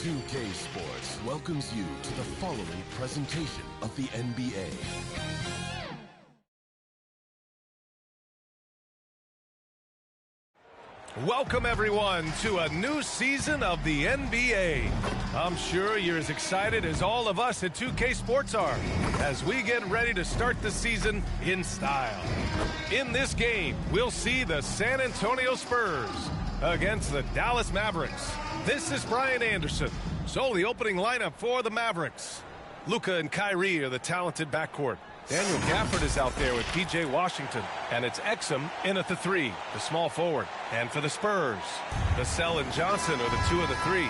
2K Sports welcomes you to the following presentation of the NBA. Welcome, everyone, to a new season of the NBA. I'm sure you're as excited as all of us at 2K Sports are as we get ready to start the season in style. In this game, we'll see the San Antonio Spurs against the Dallas Mavericks. This is Brian Anderson. So the opening lineup for the Mavericks. Luka and Kyrie are the talented backcourt. Daniel Gafford is out there with P.J. Washington. And it's Exum in at the 3, the small forward. And for the Spurs, Vassell and Johnson are the 2 of the 3.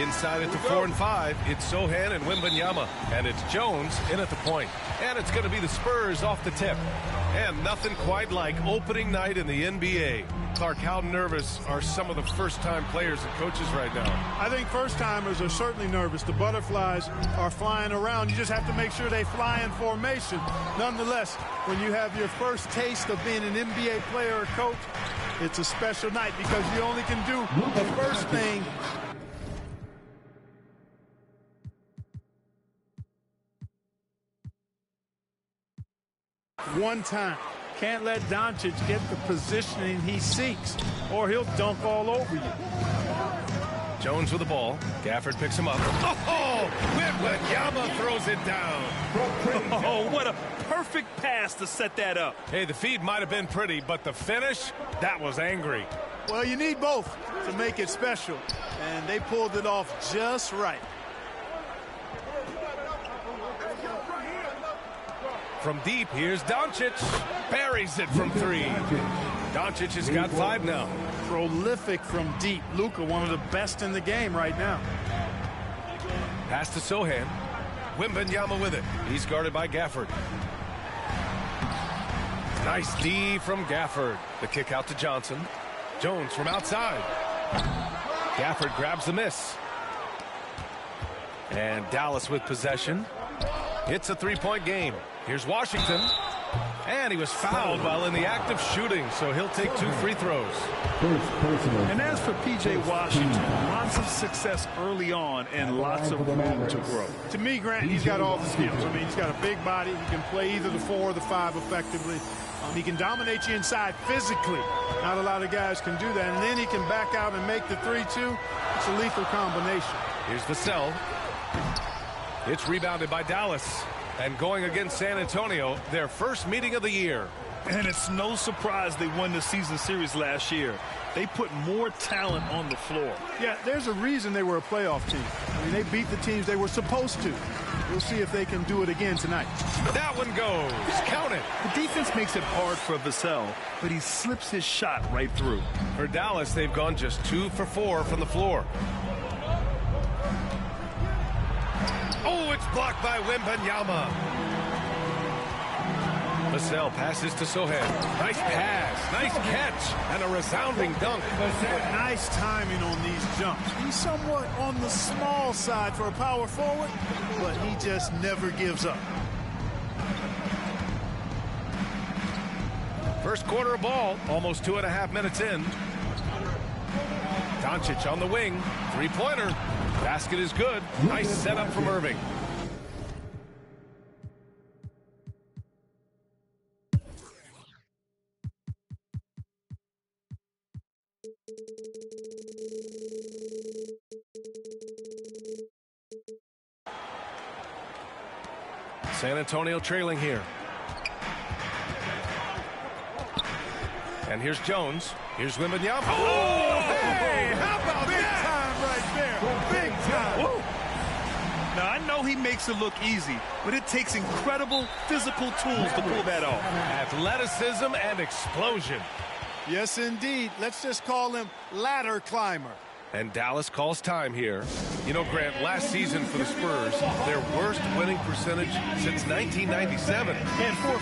Inside at the 4 and 5, it's Sohan and Wembanyama. And it's Jones in at the point. And it's going to be the Spurs off the tip. And nothing quite like opening night in the NBA. Clark, how nervous are some of the first-time players and coaches right now? I think first-timers are certainly nervous. The butterflies are flying around. You just have to make sure they fly in formation. Nonetheless, when you have your first taste of being an NBA player or coach, it's a special night because you only can do the first thing. One time. Can't let Doncic get the positioning he seeks, or he'll dunk all over you. Jones with the ball. Gafford picks him up. Oh! Wembanyama throws it down. Oh, what a perfect pass to set that up. Hey, the feed might have been pretty, but the finish, that was angry. Well, you need both to make it special, and they pulled it off just right. From deep, here's Doncic. Buries it from 3. Doncic has got 5 now. Prolific from deep. Luka, one of the best in the game right now. Pass to Sohan. Wembanyama with it. He's guarded by Gafford. Nice D from Gafford. The kick out to Johnson. Jones from outside. Gafford grabs the miss. And Dallas with possession. It's a 3-point game. Here's Washington. And he was fouled while in the act of shooting, so he'll take 2 free throws. And as for P.J. Washington, lots of success early on and lots of room to grow. To me, Grant, he's got all the skills. I mean, he's got a big body. He can play either the 4 or the 5 effectively. He can dominate you inside physically. Not a lot of guys can do that. And then he can back out and make the 3-2. It's a lethal combination. Here's Vassell. It's rebounded by Dallas. And going against San Antonio, their first meeting of the year. And it's no surprise they won the season series last year. They put more talent on the floor. Yeah, there's a reason they were a playoff team. I mean, they beat the teams they were supposed to. We'll see if they can do it again tonight. That one goes. Count it. The defense makes it hard for Vassell, but he slips his shot right through. For Dallas, they've gone just 2 for 4 from the floor. Oh, it's blocked by Wembanyama. Vassell passes to Sohan. Nice pass, nice catch, and a resounding dunk. Nice timing on these jumps. He's somewhat on the small side for a power forward, but he just never gives up. First quarter of ball, almost 2.5 minutes in. Doncic on the wing, 3-pointer. Basket is good. Nice setup from Irving. San Antonio trailing here. And here's Jones. Here's Wembanyama. Oh, hey, how about big that? time right there. Big time. Whoa. Now, I know he makes it look easy, but it takes incredible physical tools to pull that off. Athleticism and explosion. Yes, indeed. Let's just call him ladder climber. And Dallas calls time here. You know, Grant, last season for the Spurs, their worst winning percentage since 1997. And for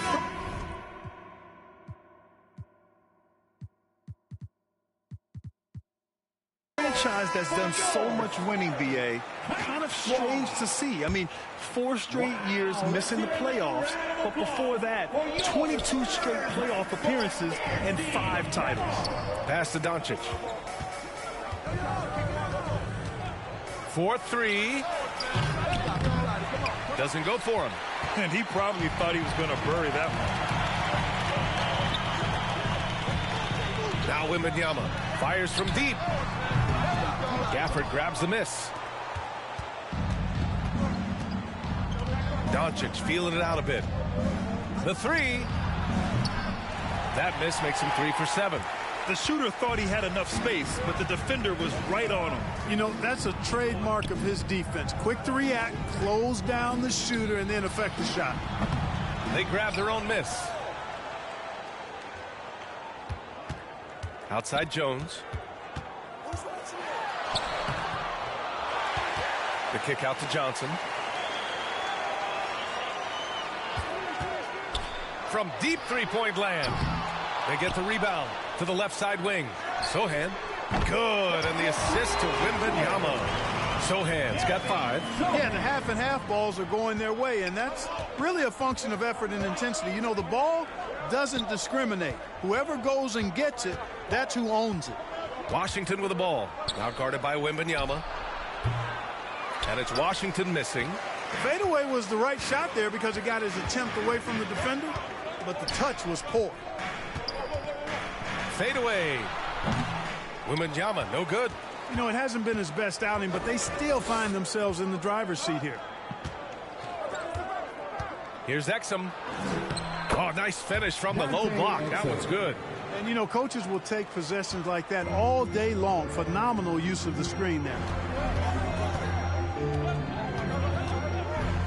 franchise that's done so much winning, BA, kind of strange to see. I mean, 4 straight years missing the playoffs, but before that, 22 straight playoff appearances and 5 titles. Pass to Doncic. 4-3. Doesn't go for him. And he probably thought he was going to bury that one. Now Wembanyama fires from deep. Gafford grabs the miss. Doncic feeling it out a bit. The 3. That miss makes him 3 for 7. The shooter thought he had enough space, but the defender was right on him. You know, that's a trademark of his defense. Quick to react, close down the shooter, and then affect the shot. They grab their own miss. Outside Jones. The kick out to Johnson. From deep three-point land. They get the rebound to the left side wing. Sohan. Good. And the assist to Wembanyama. Sohan's got 5. Yeah, the half and half balls are going their way, and that's really a function of effort and intensity. You know, the ball doesn't discriminate. Whoever goes and gets it, that's who owns it. Washington with the ball. Now guarded by Wembanyama. And it's Washington missing. Fadeaway was the right shot there because it got his attempt away from the defender, but the touch was poor. Fadeaway. Wembanyama, no good. You know, it hasn't been his best outing, but they still find themselves in the driver's seat here. Here's Exum. Oh, nice finish from the low block. That one's good. And, you know, coaches will take possessions like that all day long. Phenomenal use of the screen there.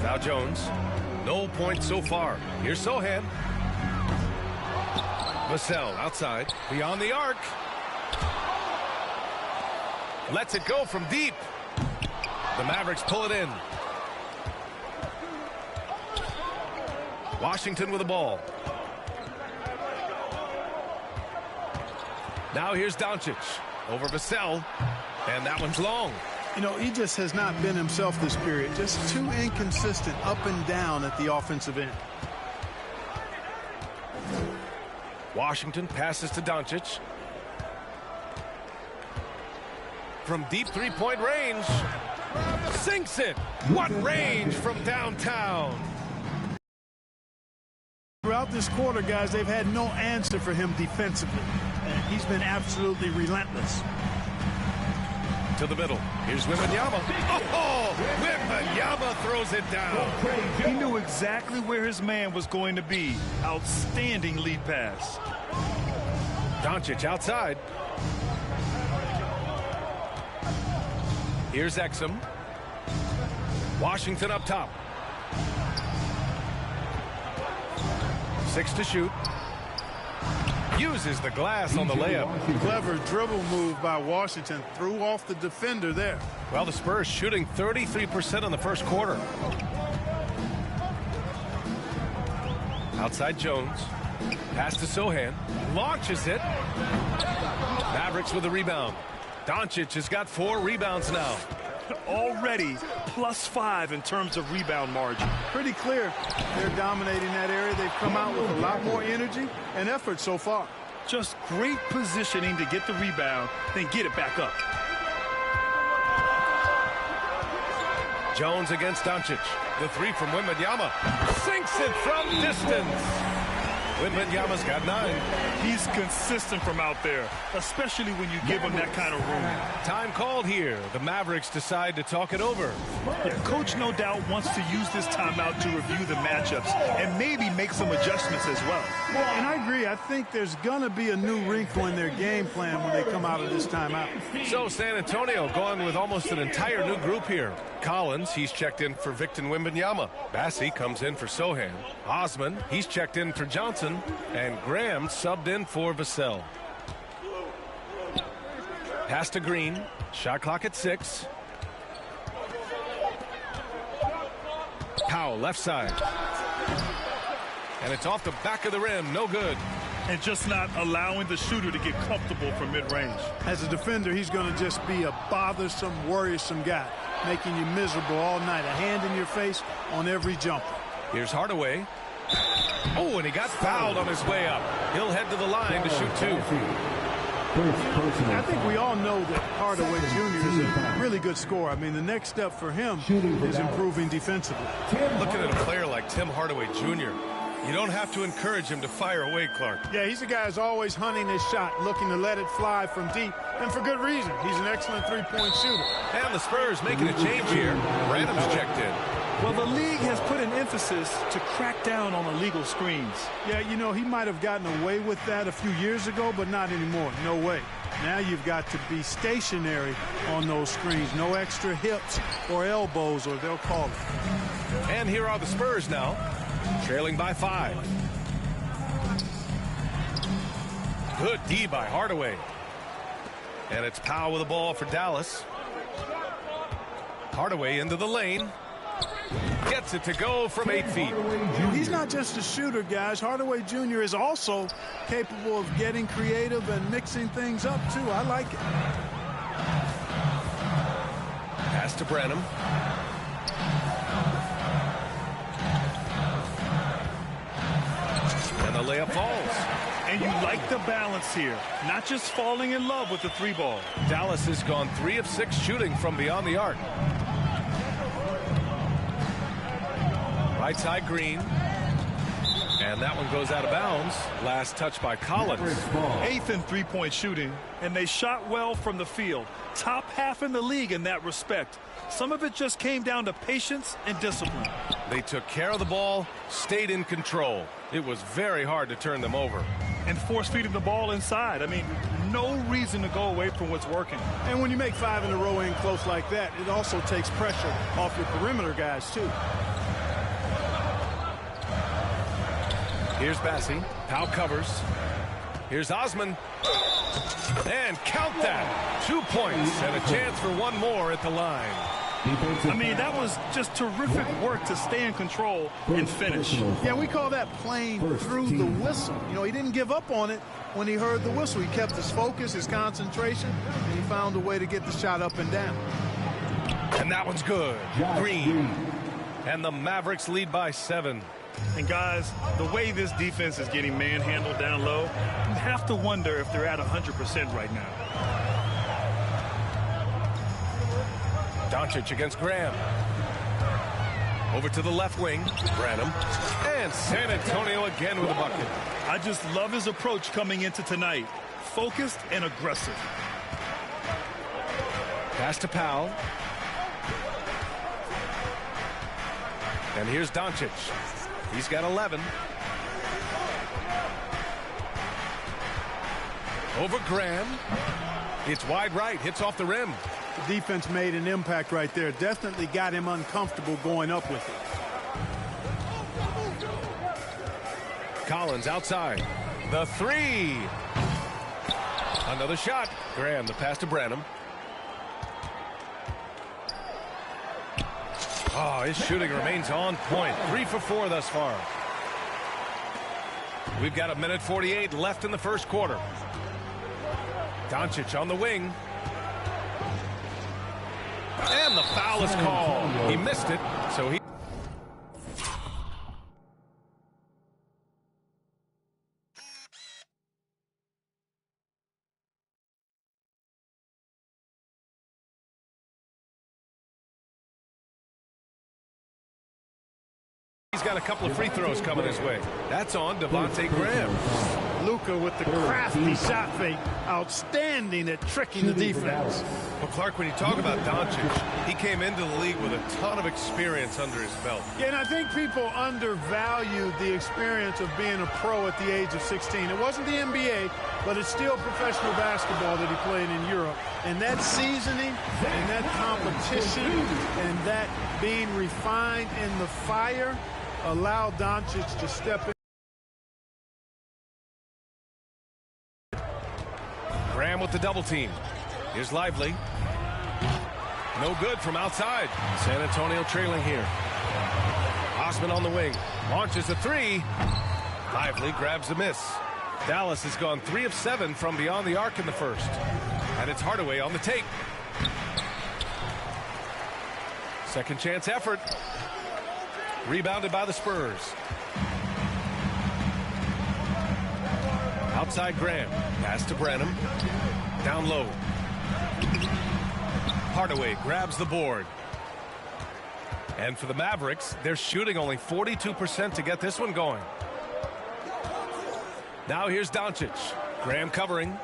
Now Jones. No points so far. Here's Sohan. Vassell outside. Beyond the arc. Lets it go from deep. The Mavericks pull it in. Washington with the ball. Now here's Doncic. Over Vassell. And that one's long. You know, he just has not been himself this period. Just too inconsistent up and down at the offensive end. Washington passes to Doncic. From deep three-point range. Sinks it. What range from downtown. Throughout this quarter, guys, they've had no answer for him defensively. And he's been absolutely relentless. To the middle. Here's Wembanyama. Oh, Wembanyama throws it down. He knew exactly where his man was going to be. Outstanding lead pass. Doncic outside. Here's Exum. Washington up top. 6 to shoot. Uses the glass on the layup. Clever dribble move by Washington. Threw off the defender there. Well, the Spurs shooting 33% in the first quarter. Outside Jones. Pass to Sohan. Launches it. Mavericks with the rebound. Doncic has got 4 rebounds now. Already +5 in terms of rebound margin. Pretty clear they're dominating that area. They've come out with a lot more energy and effort so far. Just great positioning to get the rebound, then get it back up. Jones against Doncic. The 3 from Wembanyama. Sinks it from distance. Wembanyama's got 9. He's consistent from out there, especially when you give him that kind of room. Time called here. The Mavericks decide to talk it over. Yeah, Coach no doubt wants to use this timeout to review the matchups and maybe make some adjustments as well. And I agree. I think there's going to be a new wrinkle in their game plan when they come out of this timeout. So San Antonio going with almost an entire new group here. Collins, he's checked in for Victor Wembanyama. Bassie comes in for Sohan. Osman, he's checked in for Johnson. And Graham subbed in for Vassell. Pass to Green. Shot clock at 6. Powell, left side. And it's off the back of the rim. No good. And just not allowing the shooter to get comfortable from mid-range. As a defender, he's going to just be a bothersome, worrisome guy, making you miserable all night. A hand in your face on every jumper. Here's Hardaway. Oh, and he got fouled on his way up. He'll head to the line to shoot 2. I think we all know that Hardaway Jr. is a really good scorer. I mean, the next step for him is improving defensively. Looking at a player like Tim Hardaway Jr., you don't have to encourage him to fire away, Clark. Yeah, he's a guy who's always hunting his shot, looking to let it fly from deep, and for good reason. He's an excellent three-point shooter. And the Spurs making a change here. Branham's checked in. Well, the league has put an emphasis to crack down on illegal screens. Yeah, you know, he might have gotten away with that a few years ago, but not anymore. No way. Now you've got to be stationary on those screens. No extra hips or elbows, or they'll call it. And here are the Spurs now, trailing by 5. Good D by Hardaway. And it's Powell with the ball for Dallas. Hardaway into the lane. Gets it to go from 8 feet. He's not just a shooter, guys. Hardaway Jr. is also capable of getting creative and mixing things up, too. I like it. Pass to Branham. And the layup falls. And you like the balance here. Not just falling in love with the 3-ball. Dallas has gone 3 of 6 shooting from beyond the arc. Right side Green. And that one goes out of bounds. Last touch by Collins. 8th in three-point shooting, and they shot well from the field. Top half in the league in that respect. Some of it just came down to patience and discipline. They took care of the ball, stayed in control. It was very hard to turn them over. And force-feeding the ball inside. I mean, no reason to go away from what's working. And when you make 5 in a row in close like that, it also takes pressure off your perimeter guys, too. Here's Bassie. Powell covers. Here's Osman. And count that. 2 points and a chance for one more at the line. I mean, that was just terrific work to stay in control and finish. Yeah, we call that playing through the whistle. You know, he didn't give up on it when he heard the whistle. He kept his focus, his concentration, and he found a way to get the shot up and down. And that one's good. Green. And the Mavericks lead by 7. And guys, the way this defense is getting manhandled down low, you have to wonder if they're at 100% right now. Doncic against Graham. Over to the left wing. Branham. And San Antonio again with a bucket. I just love his approach coming into tonight. Focused and aggressive. Pass to Powell. And here's Doncic. He's got 11. Over Graham. It's wide right. Hits off the rim. The defense made an impact right there. Definitely got him uncomfortable going up with it. Collins outside. The 3. Another shot. Graham, the pass to Branham. Oh, his shooting remains on point. 3 for 4 thus far. We've got 1:48 left in the first quarter. Doncic on the wing. And the foul is called. He missed it, so he... He's got a couple of free throws coming his way. That's on Devontae Graham. Luka with the crafty shot fake. Outstanding at tricking the defense. Well, Clark, when you talk about Doncic, he came into the league with a ton of experience under his belt. Yeah, and I think people undervalue the experience of being a pro at the age of 16. It wasn't the NBA, but it's still professional basketball that he played in Europe. And that seasoning and that competition and that being refined in the fire allowed Doncic to step in. Graham with the double team. Here's Lively. No good from outside. San Antonio trailing here. Osman on the wing. Launches a three. Lively grabs the miss. Dallas has gone 3 of 7 from beyond the arc in the first. And it's Hardaway on the take. Second chance effort. Rebounded by the Spurs. Outside Graham. Pass to Branham. Down low. Hardaway grabs the board. And for the Mavericks, they're shooting only 42% to get this one going. Now here's Doncic. Graham covering.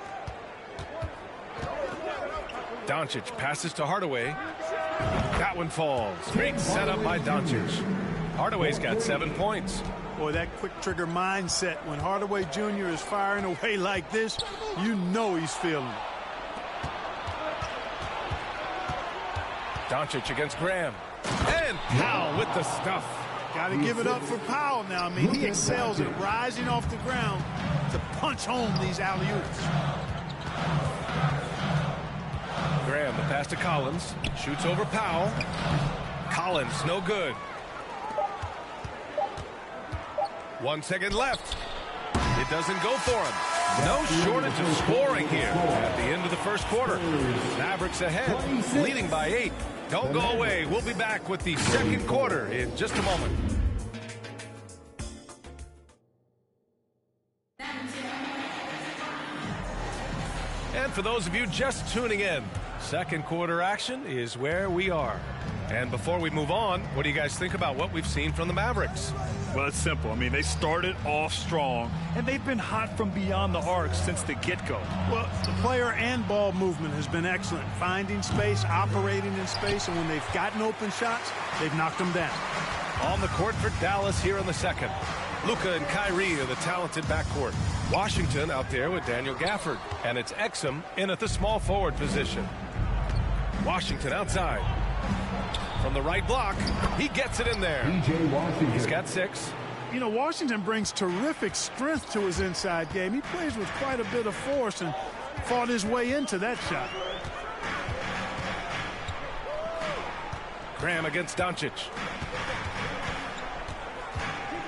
Doncic passes to Hardaway. That one falls. Great setup by Doncic. Hardaway's got 7 points. Boy, that quick trigger mindset, when Hardaway Jr. is firing away like this, you know he's feeling it. Doncic against Graham. And Powell with the stuff. Got to give it up for Powell now. I mean, he excels at rising off the ground to punch home these alley-oops. Graham, the pass to Collins. Shoots over Powell. Collins, no good. 1 second left. It doesn't go for him. No shortage of scoring here at the end of the first quarter. Mavericks ahead, leading by 8. Don't go away. We'll be back with the second quarter in just a moment. And for those of you just tuning in, second quarter action is where we are. And before we move on, what do you guys think about what we've seen from the Mavericks? Well, it's simple. I mean, they started off strong, and they've been hot from beyond the arc since the get-go. Well, the player and ball movement has been excellent. Finding space, operating in space, and when they've gotten open shots, they've knocked them down. On the court for Dallas here in the second. Luka and Kyrie are the talented backcourt. Washington out there with Daniel Gafford. And it's Exum in at the small forward position. Washington outside. From the right block, he gets it in there. He's got 6. You know, Washington brings terrific strength to his inside game. He plays with quite a bit of force and fought his way into that shot. Graham against Doncic.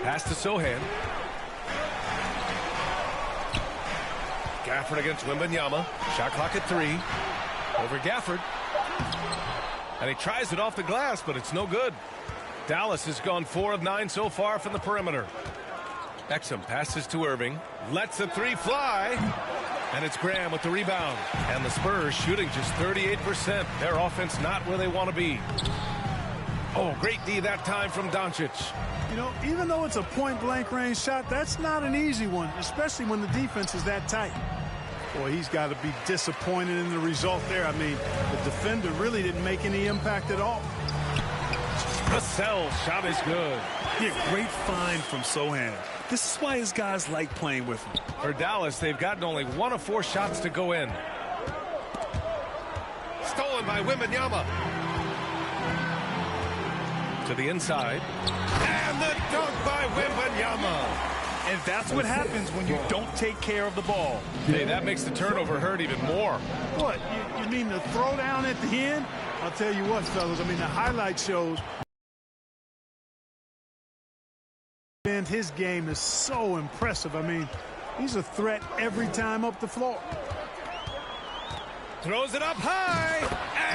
Pass to Sohan. Gafford against Wembanyama. Shot clock at 3. Over Gafford. And he tries it off the glass, but it's no good. Dallas has gone 4 of 9 so far from the perimeter. Exum passes to Irving. Lets the 3 fly. And it's Graham with the rebound. And the Spurs shooting just 38%. Their offense not where they want to be. Oh, great D that time from Doncic. You know, even though it's a point-blank range shot, that's not an easy one, especially when the defense is that tight. Boy, he's got to be disappointed in the result there. I mean, the defender really didn't make any impact at all. Vassell's shot is good. Yeah, great find from Sohan. This is why his guys like playing with him. For Dallas, they've gotten only 1 of 4 shots to go in. Stolen by Wembanyama. To the inside. And the dunk by Wembanyama. And that's what happens when you don't take care of the ball. Hey, that makes the turnover hurt even more. What, you mean the throwdown at the end? I'll tell you what, fellas, I mean, the highlight shows. And his game is so impressive. I mean, he's a threat every time up the floor. Throws it up high.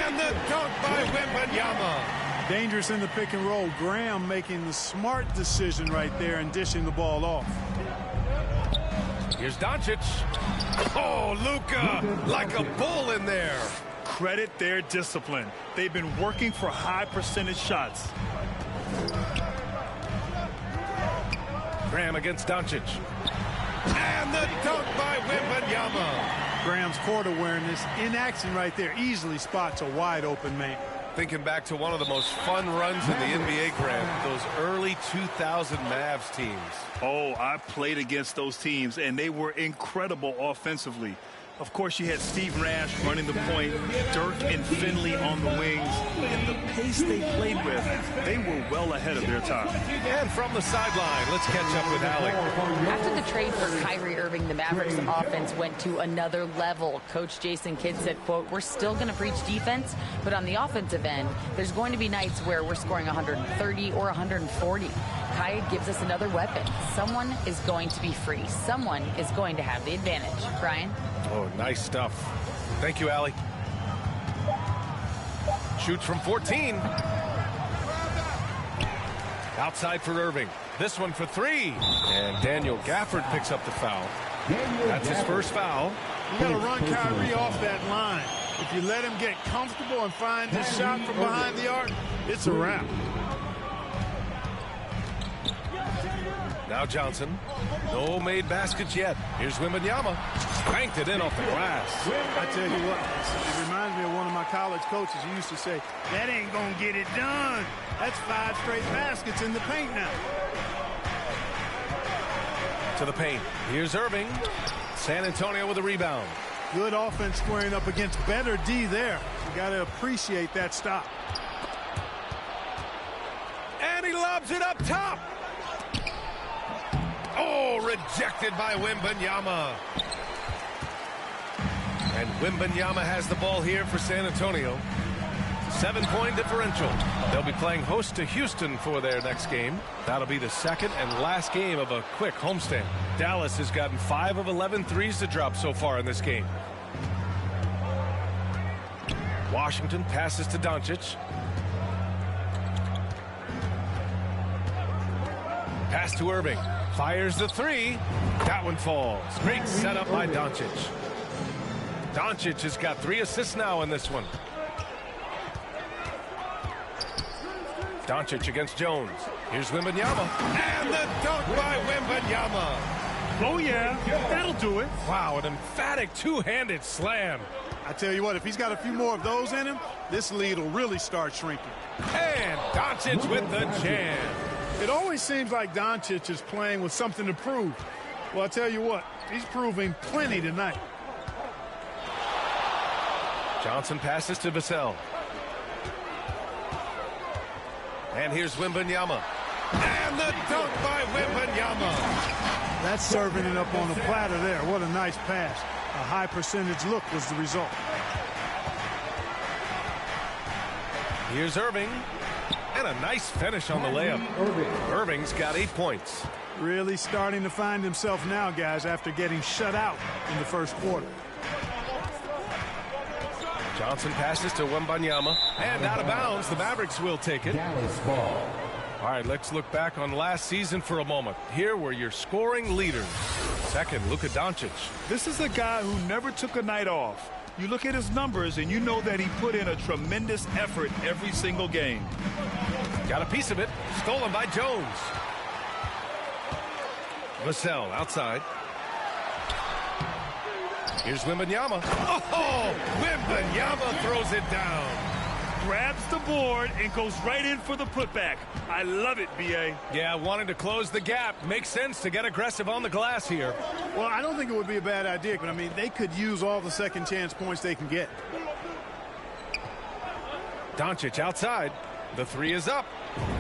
And the dunk by Wembanyama. Dangerous in the pick and roll. Graham making the smart decision right there and dishing the ball off. Here's Doncic. Oh, Luka, like a bull in there. Credit their discipline. They've been working for high percentage shots. Graham against Doncic. And the dunk by Wembanyama. Graham's court awareness in action right there. Easily spots a wide open man. Thinking back to one of the most fun runs in the NBA, Graham, those early 2000 Mavs teams. Oh, I played against those teams, and they were incredible offensively. Of course, you had Steve Nash running the point, Dirk and Finley on the wings, and the pace they played with, they were well ahead of their time. And from the sideline, let's catch up with Alec. After the trade for Kyrie Irving, the Mavericks offense went to another level. Coach Jason Kidd said, quote, "We're still going to preach defense, but on the offensive end, there's going to be nights where we're scoring 130 or 140. Kyrie gives us another weapon. Someone is going to be free. Someone is going to have the advantage." Brian? Oh, nice stuff. Thank you, Allie. Shoots from 14. Outside for Irving. This one for 3. And Daniel Gafford picks up the foul. That's his first foul. You got to run Kyrie off that line. If you let him get comfortable and find his shot from behind the arc, it's a wrap. Now Johnson. No made baskets yet. Here's Wembanyama. Banked it in off the glass. I tell you what, it reminds me of one of my college coaches who used to say, "That ain't going to get it done." That's 5 straight baskets in the paint now. To the paint. Here's Irving. San Antonio with a rebound. Good offense squaring up against better D there. You got to appreciate that stop. And he lobs it up top. Oh, rejected by Wembanyama. And Wembanyama has the ball here for San Antonio. 7-point differential. They'll be playing host to Houston for their next game. That'll be the second and last game of a quick homestand. Dallas has gotten 5 of 11 threes to drop so far in this game. Washington passes to Doncic. Pass to Irving. Fires the 3. That one falls. Great setup by Doncic. Doncic has got 3 assists now in this one. Doncic against Jones. Here's Wembanyama. And the dunk by Wembanyama. Oh, yeah. That'll do it. Wow, an emphatic two-handed slam. I tell you what, if he's got a few more of those in him, this lead will really start shrinking. And Doncic with the jam. It always seems like Doncic is playing with something to prove. Well, I tell you what, he's proving plenty tonight. Johnson passes to Vassell. And here's Wembanyama. And the dunk by Wembanyama. That's serving it up on a platter there. What a nice pass. A high percentage look was the result. Here's Irving. And a nice finish on the layup. Irving's got 8 points. Really starting to find himself now, guys, after getting shut out in the first quarter. Johnson passes to Wembanyama. And out of bounds, the Mavericks will take it. All right, let's look back on last season for a moment. Here were your scoring leaders. Second, Luka Doncic. This is a guy who never took a night off. You look at his numbers, and you know that he put in a tremendous effort every single game. Got a piece of it. Stolen by Jones. Vassell outside. Here's Wembanyama. Oh, Wembanyama throws it down. Grabs the board and goes right in for the putback. I love it, B.A. Yeah, wanting to close the gap. Makes sense to get aggressive on the glass here. Well, I don't think it would be a bad idea, but I mean, they could use all the second chance points they can get. Doncic outside. The 3 is up.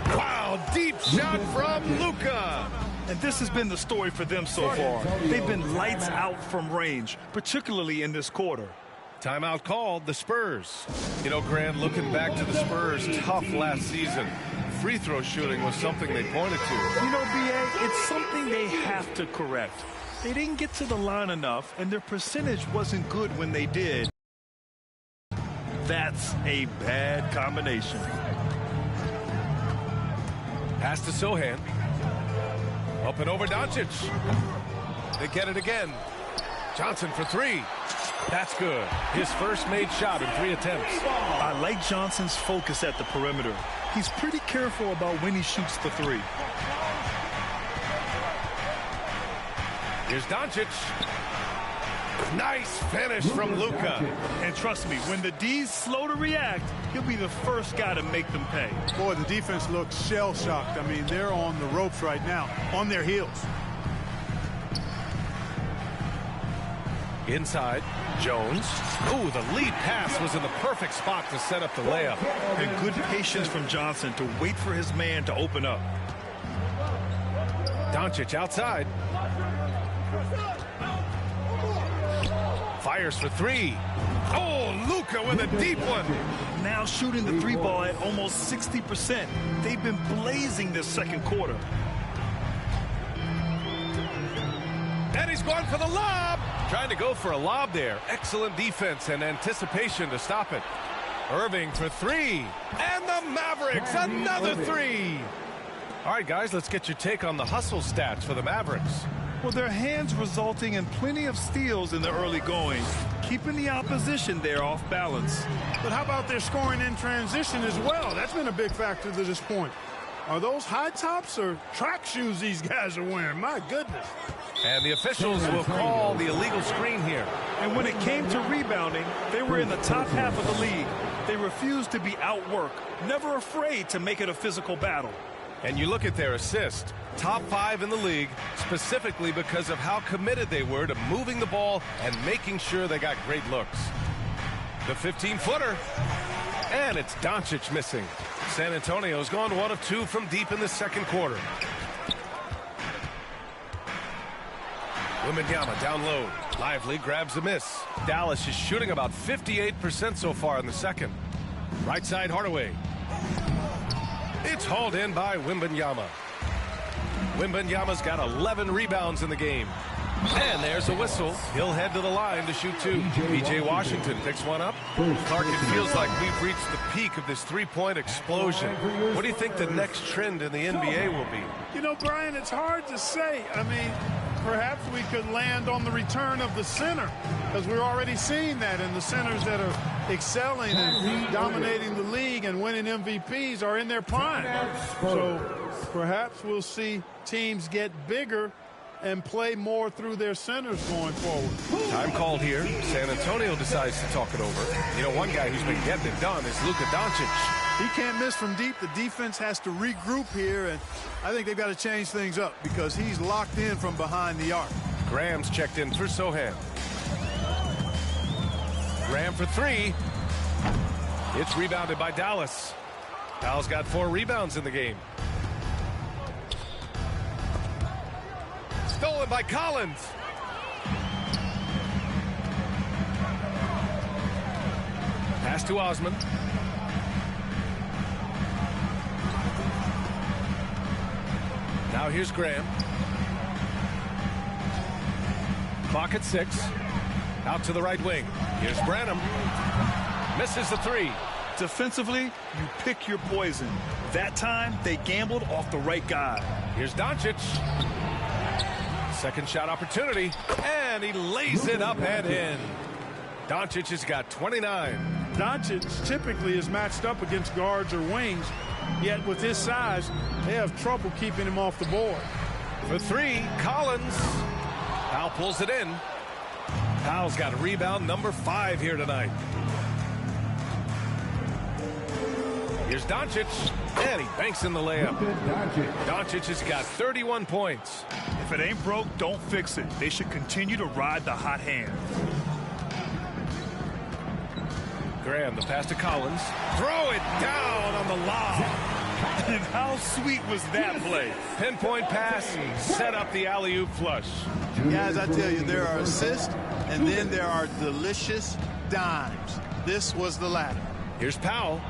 Wow, deep shot from Luka. And this has been the story for them so far. They've been lights out from range, particularly in this quarter. Timeout called, the Spurs. You know, Grant, looking back to the Spurs, tough last season. Free throw shooting was something they pointed to. You know, B.A., it's something they have to correct. They didn't get to the line enough, and their percentage wasn't good when they did. That's a bad combination. Pass to Sohan. Up and over Doncic. They get it again. Johnson for 3. That's good. His first made shot in 3 attempts. I like Johnson's focus at the perimeter. He's pretty careful about when he shoots the 3. Here's Doncic. Nice finish from Luka. And trust me, when the D's slow to react, he'll be the first guy to make them pay. Boy, the defense looks shell-shocked. I mean, they're on the ropes right now, on their heels. Inside, Jones. Ooh, the lead pass was in the perfect spot to set up the layup. And good patience from Johnson to wait for his man to open up. Doncic outside. Fires for three. Oh, Luka with a deep one. Now shooting the three ball at almost 60%. They've been blazing this second quarter. And he's going for the lob. Trying to go for a lob there. Excellent defense and anticipation to stop it. Irving for three. And the Mavericks, another three. All right, guys, let's get your take on the hustle stats for the Mavericks. Well, their hands resulting in plenty of steals in the early going, keeping the opposition there off balance. But how about their scoring in transition as well? That's been a big factor to this point. Are those high tops or track shoes these guys are wearing? My goodness. And the officials will call the illegal screen here. And when it came to rebounding, they were in the top half of the league. They refused to be outworked, never afraid to make it a physical battle. And you look at their assist, top 5 in the league, specifically because of how committed they were to moving the ball and making sure they got great looks. The 15-footer. And it's Doncic missing. San Antonio's gone 1 of 2 from deep in the second quarter. Wembanyama down low. Lively grabs a miss. Dallas is shooting about 58% so far in the second. Right side, Hardaway. It's hauled in by Wembanyama. Wembanyama's got 11 rebounds in the game. And there's a whistle. He'll head to the line to shoot 2. B.J. Washington picks one up. Clark, it feels like we've reached the peak of this three-point explosion. What do you think the next trend in the NBA will be? You know, Brian, it's hard to say. I mean, perhaps we could land on the return of the center, because we're already seeing that in the centers that are excelling and dominating the league and winning MVPs are in their prime. So perhaps we'll see teams get bigger and play more through their centers going forward. Time called here. San Antonio decides to talk it over. You know, one guy who's been getting it done is Luka Doncic. He can't miss from deep. The defense has to regroup here, and I think they've got to change things up because he's locked in from behind the arc. Graham's checked in for Sohan. Graham for 3. It's rebounded by Dallas. Dallas got 4 rebounds in the game. Stolen by Collins. Pass to Osman. Now here's Graham. Clock at 6. Out to the right wing. Here's Branham. Misses the 3. Defensively, you pick your poison. That time, they gambled off the right guy. Here's Doncic. Second shot opportunity, and he lays it up and in. Doncic has got 29. Doncic typically is matched up against guards or wings, yet with his size, they have trouble keeping him off the board. For 3, Collins. Powell pulls it in. Powell's got rebound number 5 here tonight. Here's Doncic, and he banks in the layup. Doncic has got 31 points. If it ain't broke, don't fix it. They should continue to ride the hot hand. Graham, the pass to Collins. Throw it down on the lob. And how sweet was that play? Pinpoint pass, set up the alley-oop flush. Guys, I tell you, there are assists, and then there are delicious dimes. This was the latter. Here's Powell.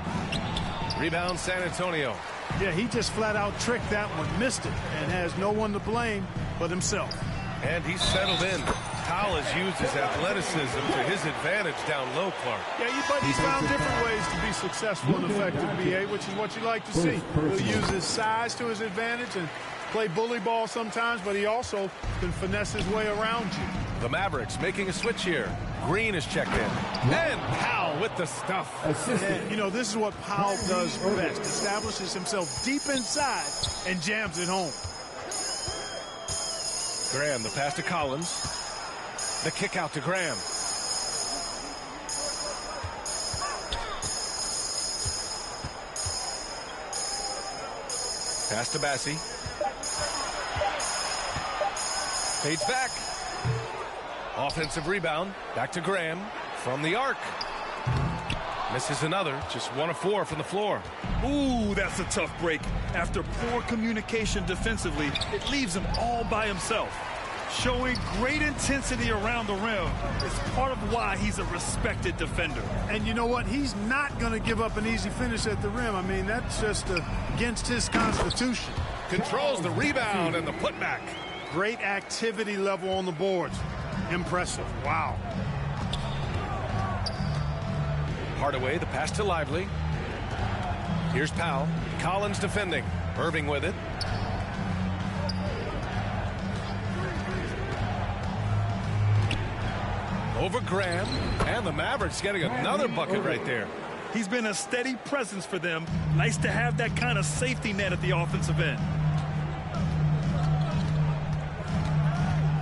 Rebound San Antonio. Yeah, he just flat out tricked that one, missed it, and has no one to blame but himself. And he's settled in. Powell has used his athleticism to his advantage down low, Clark. Yeah, but he's found different ways to be successful and effective, BA, which is what you like to see. He'll use his size to his advantage and play bully ball sometimes, but he also can finesse his way around you. The Mavericks making a switch here. Green is checked in. And Powell with the stuff. And, you know, this is what Powell does best. Establishes himself deep inside and jams it home. Graham, the pass to Collins. The kick out to Graham. Pass to Bassi. Fades back. Offensive rebound. Back to Graham from the arc. Misses another. Just 1 of 4 from the floor. Ooh, that's a tough break. After poor communication defensively, it leaves him all by himself. Showing great intensity around the rim is part of why he's a respected defender. And you know what? He's not going to give up an easy finish at the rim. I mean, that's just against his constitution. Controls the rebound and the putback. Great activity level on the boards. Impressive. Wow. Hardaway, the pass to Lively. Here's Powell. Collins defending. Irving with it. Over Graham. And the Mavericks getting another bucket right there. He's been a steady presence for them. Nice to have that kind of safety net at the offensive end.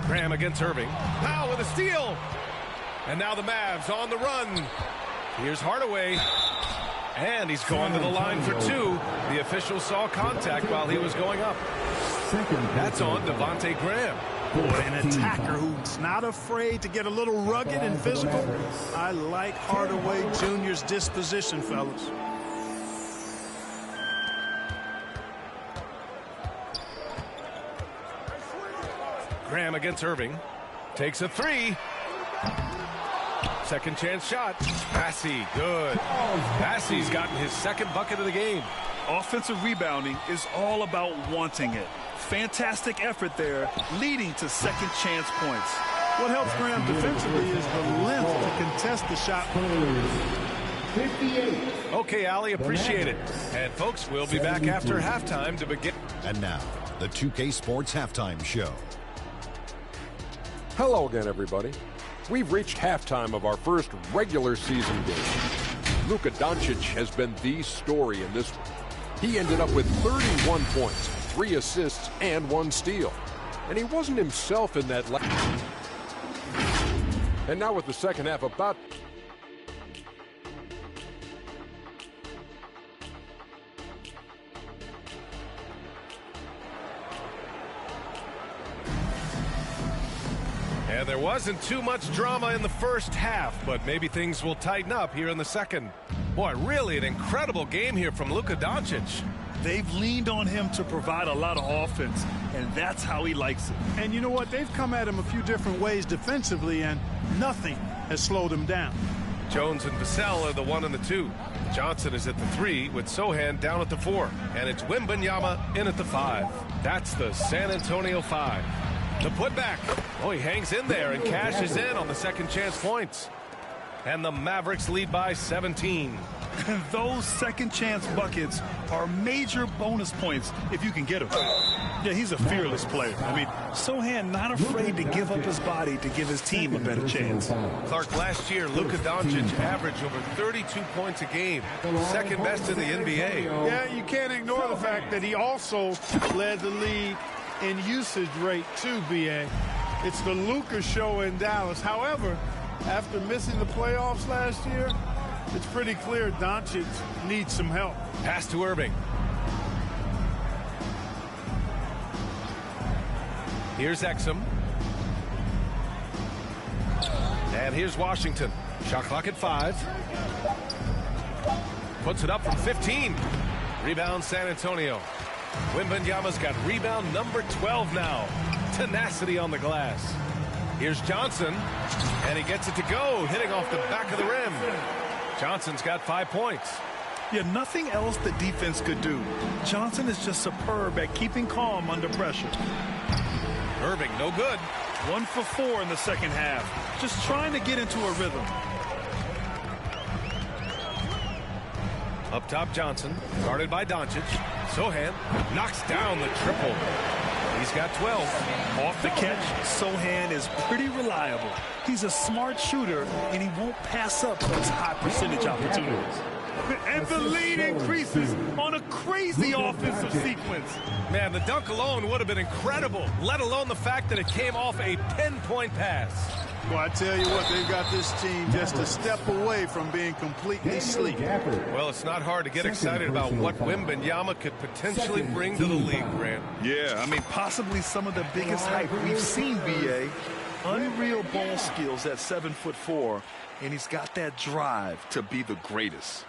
Graham against Irving. Powell with a steal. And now the Mavs on the run. Here's Hardaway. And he's going to the line for 2. The official saw contact while he was going up. That's on Devontae Graham. Boy, an attacker who's not afraid to get a little rugged and physical. I like Hardaway Jr.'s disposition, fellas. Graham against Irving. Takes a 3. Second chance shot. Bassi, good. Bassi's gotten his second bucket of the game. Offensive rebounding is all about wanting it. Fantastic effort there, leading to second chance points. What helps Graham defensively is the length to contest the shot. 58. Okay, Ali, appreciate it. And folks, we'll be back after halftime to begin. And now, the 2K Sports Halftime Show. Hello again, everybody. We've reached halftime of our first regular season game. Luka Doncic has been the story in this one. He ended up with 31 points, 3 assists, and 1 steal. And he wasn't himself in that last. And now with the second half about. And there wasn't too much drama in the first half, but maybe things will tighten up here in the second. Boy, really an incredible game here from Luka Doncic. They've leaned on him to provide a lot of offense, and that's how he likes it. And you know what? They've come at him a few different ways defensively, and nothing has slowed him down. Jones and Vassell are the 1 and the 2. Johnson is at the 3 with Sohan down at the 4. And it's Wembanyama in at the 5. That's the San Antonio 5. The putback. Oh, he hangs in there and cashes in on the second chance points. And the Mavericks lead by 17. And those second chance buckets are major bonus points if you can get them. Yeah, he's a fearless player. I mean, Sohan not afraid to give up his body to give his team a better chance. Clark, last year, Luka Doncic averaged over 32 points a game. Second best in the NBA. Yeah, you can't ignore the fact that he also led the league in usage rate too, BA. It's the Luka show in Dallas. However, after missing the playoffs last year, it's pretty clear Doncic needs some help. Pass to Irving. Here's Exum. And here's Washington. Shot clock at 5. Puts it up from 15. Rebound San Antonio. Wembanyama's got rebound number 12 now. Tenacity on the glass. Here's Johnson, and he gets it to go, hitting off the back of the rim. Johnson's got 5 points. Yeah, nothing else the defense could do. Johnson is just superb at keeping calm under pressure. Irving, no good. 1 for 4 in the second half. Just trying to get into a rhythm. Up top, Johnson, guarded by Doncic. Sohan knocks down the triple. He's got 12. Off the catch, Sohan is pretty reliable. He's a smart shooter, and he won't pass up those high percentage opportunities. And the lead increases on a crazy offensive sequence. Man, the dunk alone would have been incredible, let alone the fact that it came off a pinpoint pass. Well, I tell you what, they've got this team just a step away from being completely sleepy. Well, it's not hard to get excited about what Wembanyama could potentially bring to the league, Grant. Yeah, I mean, possibly some of the biggest hype we've seen, B.A. Unreal ball skills at 7'4", and he's got that drive to be the greatest.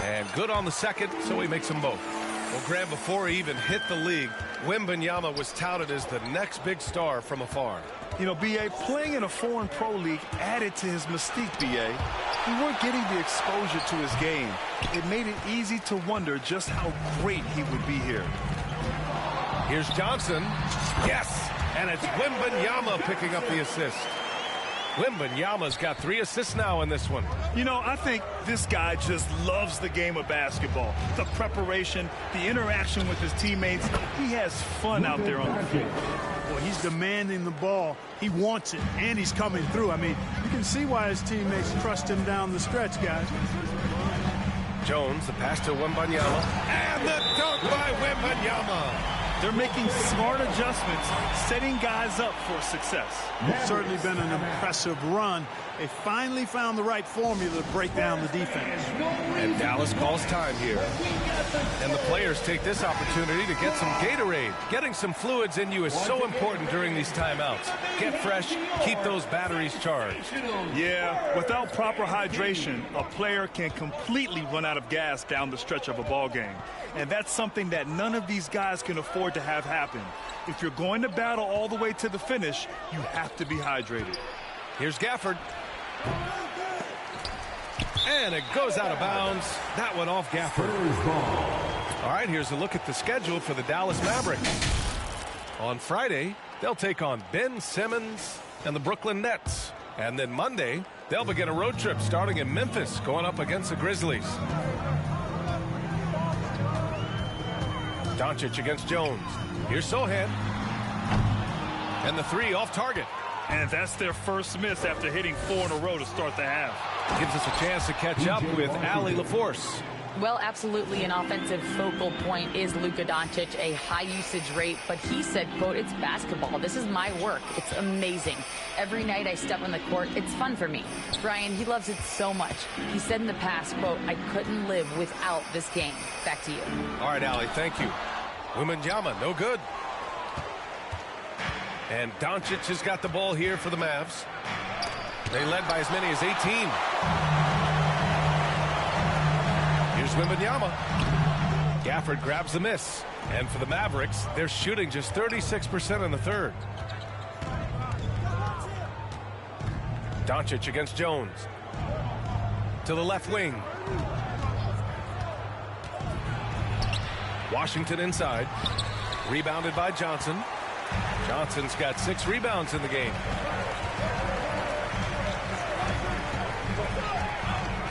And good on the second, so he makes them both. Well, Graham, before he even hit the league, Wembanyama was touted as the next big star from afar. You know, B.A., playing in a foreign pro league added to his mystique, B.A. We weren't getting the exposure to his game. It made it easy to wonder just how great he would be here. Here's Johnson. Yes! And it's Wembanyama picking up the assist. Wembanyama's got 3 assists now in this one. You know, I think this guy just loves the game of basketball. The preparation, the interaction with his teammates. He has fun out there on the field. Well, he's demanding the ball. He wants it, and he's coming through. I mean, you can see why his teammates trust him down the stretch, guys. Jones, the pass to Wembanyama. And the dunk by Wembanyama. They're making smart adjustments, setting guys up for success. It's certainly been an impressive run. They finally found the right formula to break down the defense. And Dallas calls time here. And the players take this opportunity to get some Gatorade. Getting some fluids in you is so important during these timeouts. Get fresh, keep those batteries charged. Yeah, without proper hydration, a player can completely run out of gas down the stretch of a ball game. And that's something that none of these guys can afford to have happen. If you're going to battle all the way to the finish, you have to be hydrated. Here's Gafford. And it goes out of bounds. That one off Gafford. All right, here's a look at the schedule for the Dallas Mavericks. On Friday, they'll take on Ben Simmons and the Brooklyn Nets. And then Monday, they'll begin a road trip starting in Memphis, going up against the Grizzlies. Doncic against Jones. Here's Sohan. And the 3 off target. And that's their first miss after hitting 4 in a row to start the half. Gives us a chance to catch up with Allie LaForce. Well, absolutely an offensive focal point is Luka Doncic, a high usage rate, but he said, quote, it's basketball. This is my work. It's amazing. Every night I step on the court, it's fun for me. Brian, he loves it so much. He said in the past, quote, I couldn't live without this game. Back to you. All right, Allie, thank you. Wembanyama, no good. And Doncic has got the ball here for the Mavs. They led by as many as 18. Here's Wembanyama. Gafford grabs the miss. And for the Mavericks, they're shooting just 36% in the third. Doncic against Jones. To the left wing. Washington inside. Rebounded by Johnson. Johnson's got 6 rebounds in the game.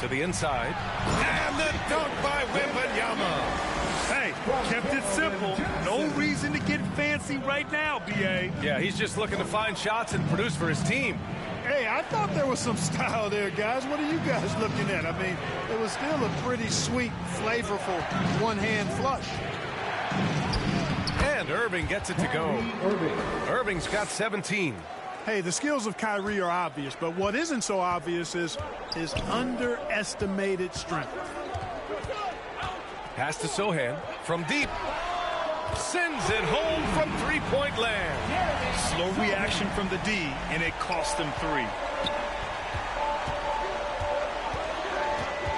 To the inside. And the dunk by Wembanyama. Hey, kept it simple. No reason to get fancy right now, B.A. Yeah, he's just looking to find shots and produce for his team. Hey, I thought there was some style there, guys. What are you guys looking at? I mean, it was still a pretty sweet, flavorful one-hand flush. And Irving gets it to go. Irving's got 17. Hey, the skills of Kyrie are obvious, but what isn't so obvious is his underestimated strength. Pass to Sohan from deep. Sends it home from three-point land. Slow reaction from the D, and it cost them 3.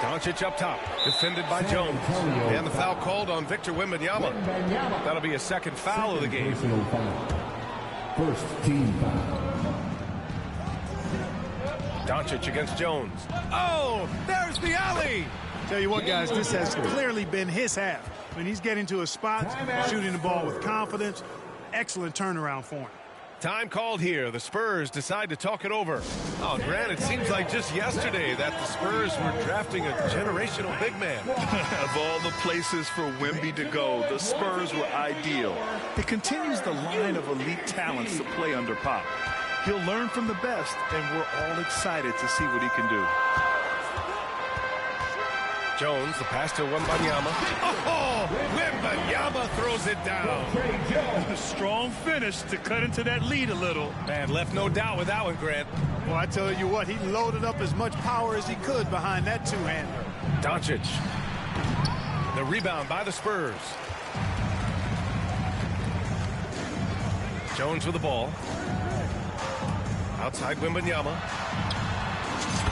Doncic up top, defended by Jones. And the foul called on Victor Wembanyama. That'll be a second foul of the game. First team foul. Doncic against Jones. Oh, there's the alley. Tell you what, guys, this has clearly been his half. I mean, he's getting to his spots, shooting the ball with confidence. Excellent turnaround for him. Time called here. The Spurs decide to talk it over. Oh, Grant, it seems like just yesterday that the Spurs were drafting a generational big man. Of all the places for Wemby to go, the Spurs were ideal. It continues the line of elite talents to play under Pop. He'll learn from the best, and we're all excited to see what he can do. Jones, the pass to Wembanyama. Oh, Wembanyama throws it down. A strong finish to cut into that lead a little. Man, left no doubt with that one, Grant. Well, I tell you what, he loaded up as much power as he could behind that two-hander. Doncic. The rebound by the Spurs. Jones with the ball. Outside Wembanyama.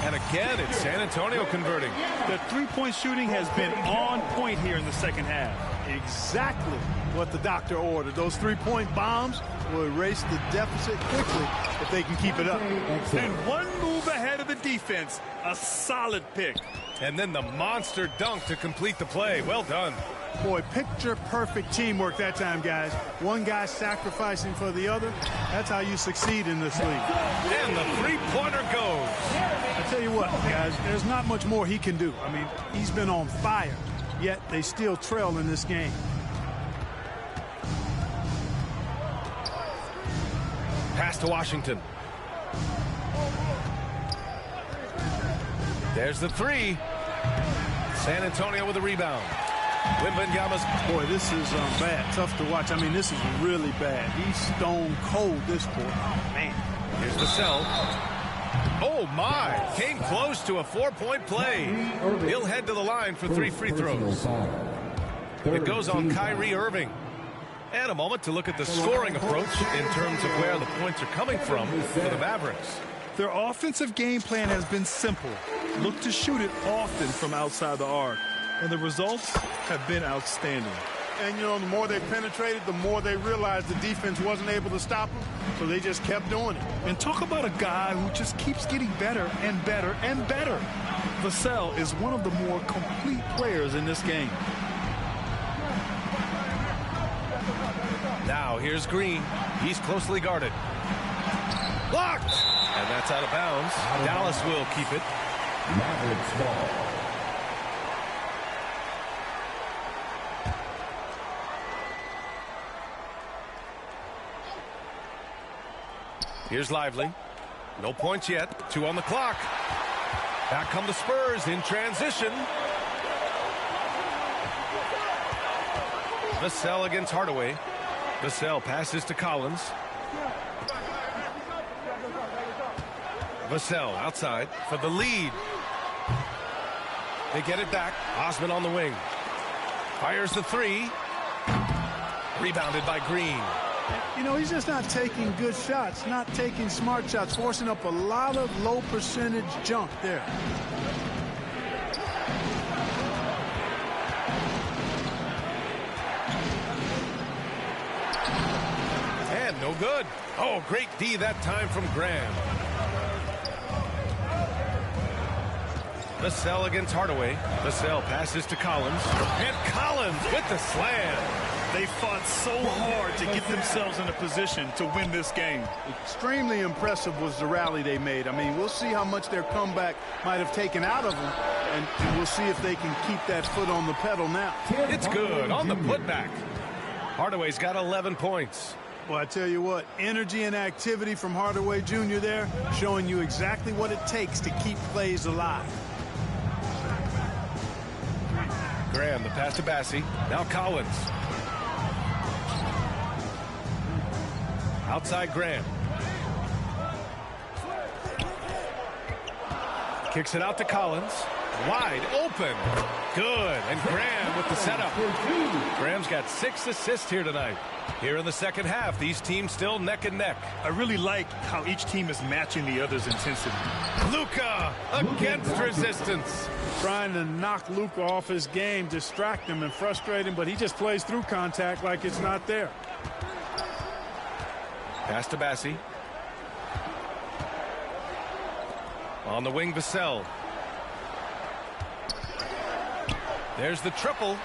And again, it's San Antonio converting. The three-point shooting has been on point here in the second half. Exactly what the doctor ordered. Those three-point bombs will erase the deficit quickly if they can keep it up. And one move ahead of the defense. A solid pick. And then the monster dunk to complete the play. Well done. Boy, picture-perfect teamwork that time, guys. One guy sacrificing for the other. That's how you succeed in this league. And the three-pointer goes. I tell you what, guys, there's not much more he can do. I mean, he's been on fire, yet they still trail in this game. Pass to Washington. There's the three. San Antonio with the rebound. Wembanyama's. Boy, this is bad. Tough to watch. I mean, this is really bad. He's stone cold, this boy. Oh, man. Here's Vassell. Oh, my. Came close to a four-point play. He'll head to the line for 3 free throws. It goes on Kyrie Irving. And a moment to look at the scoring approach in terms of where the points are coming from for the Mavericks. Their offensive game plan has been simple. Look to shoot it often from outside the arc. And the results have been outstanding. And, you know, the more they penetrated, the more they realized the defense wasn't able to stop them, so they just kept doing it. And talk about a guy who just keeps getting better and better and better. Vassell is one of the more complete players in this game. Now, here's Green. He's closely guarded. Blocked! And that's out of bounds. Dallas will keep it. Mavericks ball. Here's Lively. No points yet. 2 on the clock. Back come the Spurs in transition. Vassell against Hardaway. Vassell passes to Collins. Vassell outside for the lead. They get it back. Osman on the wing. Fires the three. Rebounded by Green. You know, he's just not taking good shots, not taking smart shots, forcing up a lot of low percentage junk there. And no good. Oh, great D that time from Graham. Vassell against Hardaway. Vassell passes to Collins. And Collins with the slam. They fought so hard to get themselves in a position to win this game. Extremely impressive was the rally they made. I mean, we'll see how much their comeback might have taken out of them, and we'll see if they can keep that foot on the pedal now. It's good on the putback. Hardaway's got 11 points. Well, I tell you what, energy and activity from Hardaway Jr. there, showing you exactly what it takes to keep plays alive. Graham, the pass to Bassie. Now Collins. Outside Graham. Kicks it out to Collins. Wide open. Good. And Graham with the setup. Graham's got 6 assists here tonight. Here in the second half, these teams still neck and neck. I really like how each team is matching the other's intensity. Luka against resistance. Trying to knock Luka off his game, distract him and frustrate him, but he just plays through contact like it's not there. Pass to Bassie. On the wing, Vassell. There's the triple.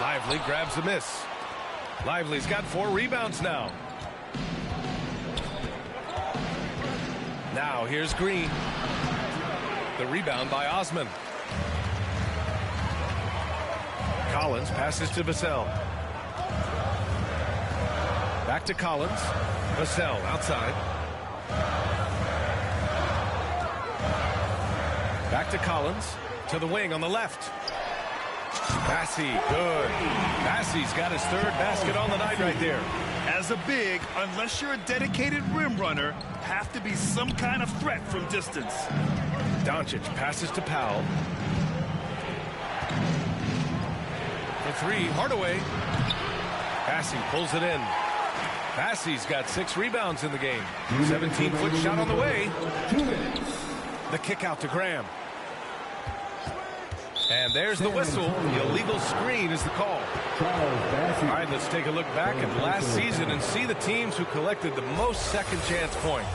Lively grabs the miss. Lively's got 4 rebounds now. Now here's Green. The rebound by Osman. Collins passes to Vassell. Back to Collins. Vassell outside. Back to Collins. To the wing on the left. Bassey, good. Bassey's got his 3rd basket on the night right there. As a big, unless you're a dedicated rim runner, have to be some kind of threat from distance. Doncic passes to Powell. For 3, Hardaway. Bassey pulls it in. Bassey's got 6 rebounds in the game. 17-foot shot on the way. The kick out to Graham. And there's the whistle. The illegal screen is the call. All right, let's take a look back at last season and see the teams who collected the most second chance points.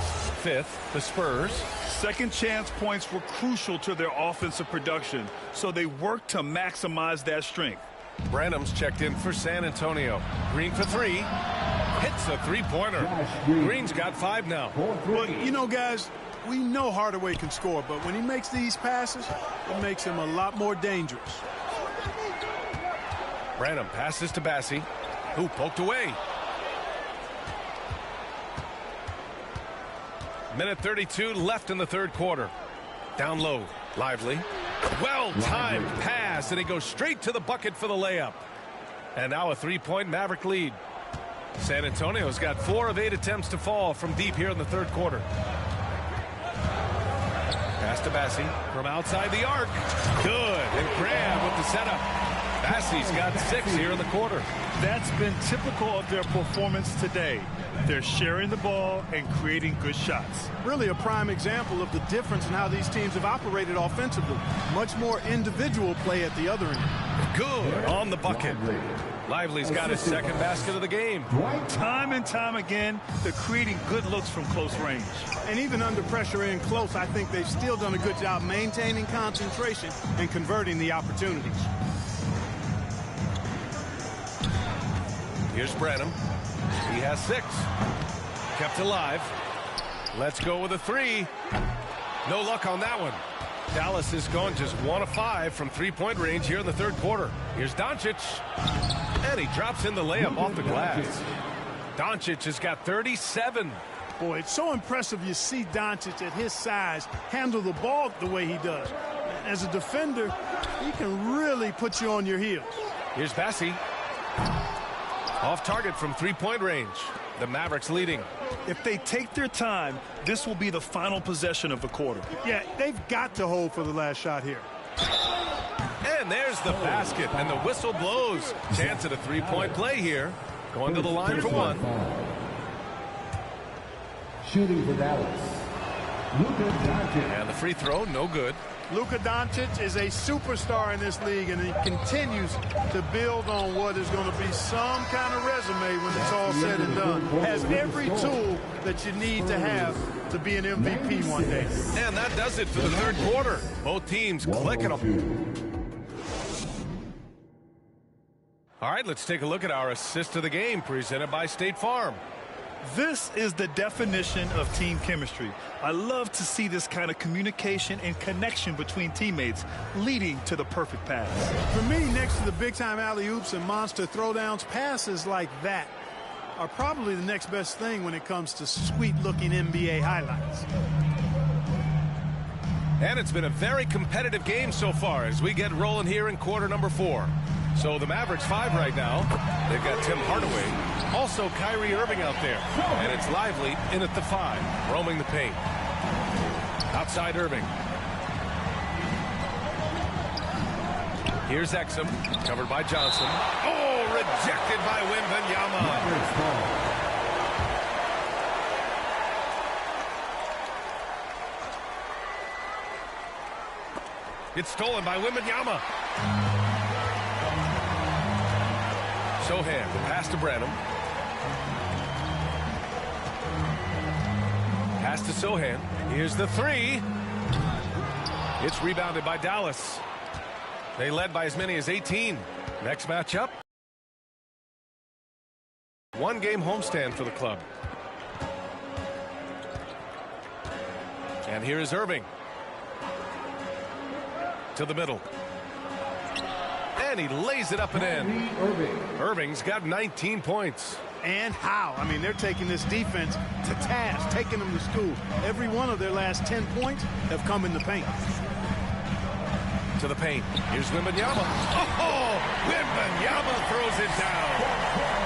5th, the Spurs. Second chance points were crucial to their offensive production, so they worked to maximize that strength. Branham's checked in for San Antonio. Green for 3. Hits a 3-pointer. Green's got 5 now. Well, you know, guys, we know Hardaway can score, but when he makes these passes, it makes him a lot more dangerous. Branham passes to Bassey, who poked away. Minute 32 left in the 3rd quarter. Down low, Lively. Well-timed pass, and he goes straight to the bucket for the layup. And now a 3-point Maverick lead. San Antonio's got 4 of 8 attempts to fall from deep here in the 3rd quarter. Pass to Bassey from outside the arc. Good. And Graham with the setup. Bassey's got 6 here in the quarter. That's been typical of their performance today. They're sharing the ball and creating good shots. Really a prime example of the difference in how these teams have operated offensively. Much more individual play at the other end. Good on the bucket. Lively's got his 2nd basket of the game. Time and time again, they're creating good looks from close range. And even under pressure in close, I think they've still done a good job maintaining concentration and converting the opportunities. Here's Branham. He has 6. Kept alive. Let's go with a 3. No luck on that one. Dallas is going just 1 of 5 from 3-point range here in the 3rd quarter. Here's Doncic. And he drops in the layup off the glass. Doncic has got 37. Boy, it's so impressive you see Doncic at his size handle the ball the way he does. As a defender, he can really put you on your heels. Here's Bassey. Off target from 3-point range. The Mavericks leading. If they take their time, this will be the final possession of the quarter. Yeah, they've got to hold for the last shot here. And there's the basket, and the whistle blows. Chance at a 3-point play here. Going to the line for 1. Shooting for Dallas. Luka Doncic. And the free throw, no good. Luka Doncic is a superstar in this league, and he continues to build on what is going to be some kind of resume when it's all said and done. Has every tool that you need to have to be an MVP one day. And that does it for the 3rd quarter. Both teams clicking them. All right, let's take a look at our assist of the game presented by State Farm. This is the definition of team chemistry. I love to see this kind of communication and connection between teammates leading to the perfect pass. For me, next to the big-time alley-oops and monster throwdowns, passes like that are probably the next best thing when it comes to sweet-looking NBA highlights. And it's been a very competitive game so far as we get rolling here in quarter number 4. So the Mavericks 5 right now. They've got Tim Hardaway. Also Kyrie Irving out there. And it's Lively in at the 5, roaming the paint. Outside Irving. Here's Exum, covered by Johnson. Oh, rejected by Wembanyama. It's stolen by Wembanyama. Sohan, the pass to Branham. Pass to Sohan. Here's the 3. It's rebounded by Dallas. They led by as many as 18. Next matchup. One-game homestand for the club. And here is Irving. To the middle. And he lays it up and in. Irving's got 19 points. And how? I mean, they're taking this defense to task, taking them to school. Every one of their last 10 points have come in the paint. To the paint. Here's Wembanyama. Oh, Wembanyama throws it down.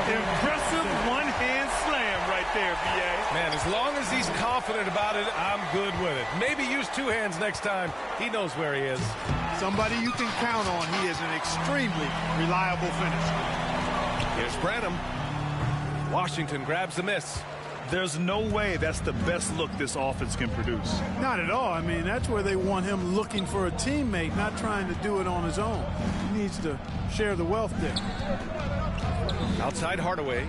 Impressive one-hand slam right there, B.A. Man, as long as he's confident about it, I'm good with it. Maybe use two hands next time. He knows where he is. Somebody you can count on. He is an extremely reliable finisher. Here's Branham. Washington grabs the miss. There's no way that's the best look this offense can produce. Not at all. I mean, that's where they want him looking for a teammate, not trying to do it on his own. He needs to share the wealth there. Outside Hardaway.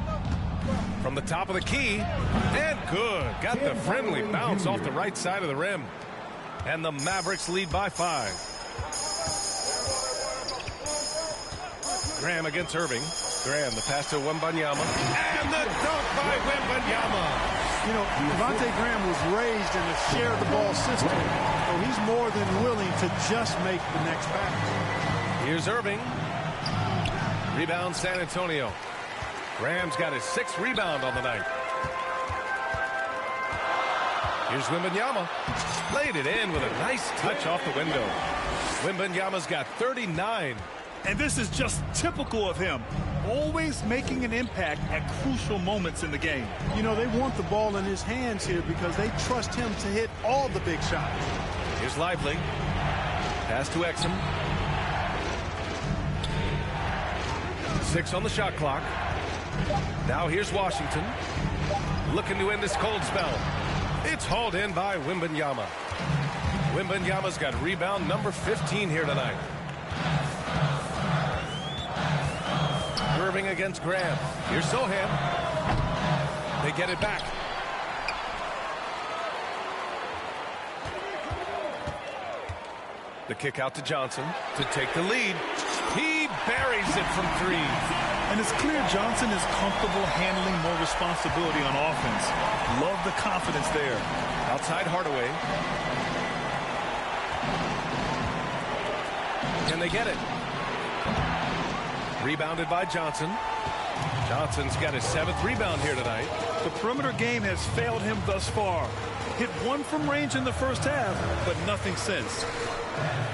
From the top of the key. And good. Got the friendly bounce off the right side of the rim. And the Mavericks lead by 5. Graham against Irving. Graham, the pass to Wembanyama. And the dunk by Wembanyama. You know, Devontae Graham was raised in a share-the-ball system, so he's more than willing to just make the next pass. Here's Irving. Rebound San Antonio. Graham's got his 6th rebound on the night. Here's Wembanyama. Laid it in with a nice touch off the window. Wembanyama's got 39. And this is just typical of him. Always making an impact at crucial moments in the game. You know, they want the ball in his hands here because they trust him to hit all the big shots. Here's Lively. Pass to Exum. 6 on the shot clock. Now here's Washington. Looking to end this cold spell. It's hauled in by Wembanyama. Wembanyama's got rebound number 15 here tonight. Irving against Graham. Here's Sohan. They get it back. The kick out to Johnson to take the lead. He buries it from 3. And it's clear Johnson is comfortable handling more responsibility on offense. Love the confidence there. Outside Hardaway. Can they get it? Rebounded by Johnson. Johnson's got his 7th rebound here tonight. The perimeter game has failed him thus far. Hit 1 from range in the first half, but nothing since.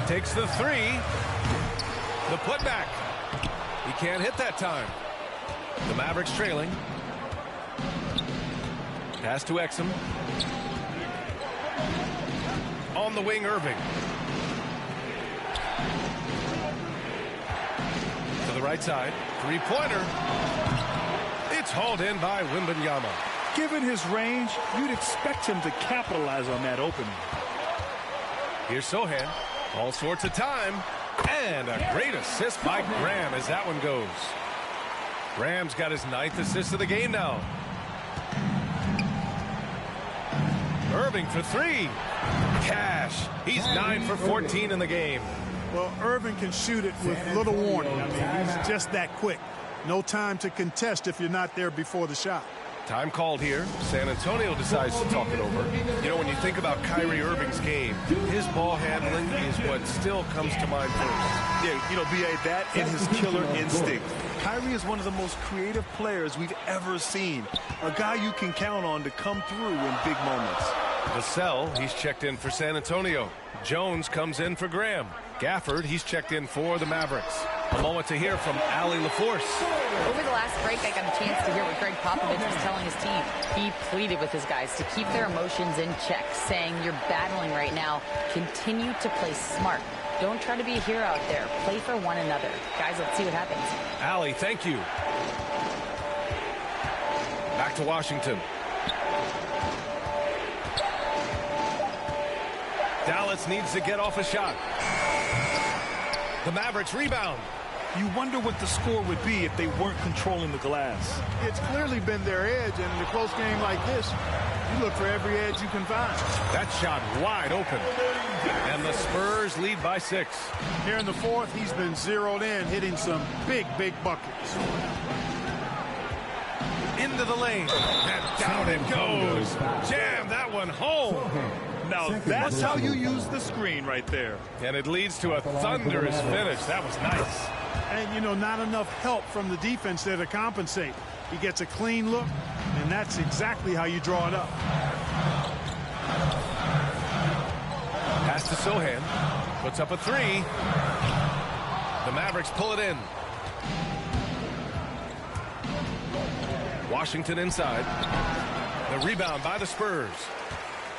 Takes the 3. The putback. He can't hit that time. The Mavericks trailing. Pass to Exum. On the wing, Irving. To the right side. 3-pointer. It's hauled in by Wembanyama. Given his range, you'd expect him to capitalize on that opening. Here's Sohan. All sorts of time. And a great assist by Graham as that one goes. Graham's got his 9th assist of the game now. Irving for 3. Cash. He's 9 for 14 in the game. Well, Irving can shoot it with little warning. I mean, he's just that quick. No time to contest if you're not there before the shot. Time called here. San Antonio decides to talk it over. You know, when you think about Kyrie Irving's game, his ball handling is what still comes to mind first. Yeah, you know, B.A., that and his killer instinct. Kyrie is one of the most creative players we've ever seen. A guy you can count on to come through in big moments. Vassell, he's checked in for San Antonio. Jones comes in for Graham. Gafford, he's checked in for the Mavericks. A moment to hear from Allie LaForce. Over the last break, I got a chance to hear what Greg Popovich was telling his team. He pleaded with his guys to keep their emotions in check, saying, you're battling right now. Continue to play smart. Don't try to be a hero out there. Play for one another. Guys, let's see what happens. Allie, thank you. Back to Washington. Dallas needs to get off a shot. The Mavericks rebound. You wonder what the score would be if they weren't controlling the glass. It's clearly been their edge, and in a close game like this, you look for every edge you can find. That shot wide open. And the Spurs lead by 6. Here in the fourth, he's been zeroed in, hitting some big buckets. Into the lane. And down it goes. Jam that one home. Now that's how you use the screen right there. And it leads to a thunderous finish. That was nice. And, you know, not enough help from the defense there to compensate. He gets a clean look, and that's exactly how you draw it up. Pass to Sohan. Puts up a 3. The Mavericks pull it in. Washington inside. The rebound by the Spurs.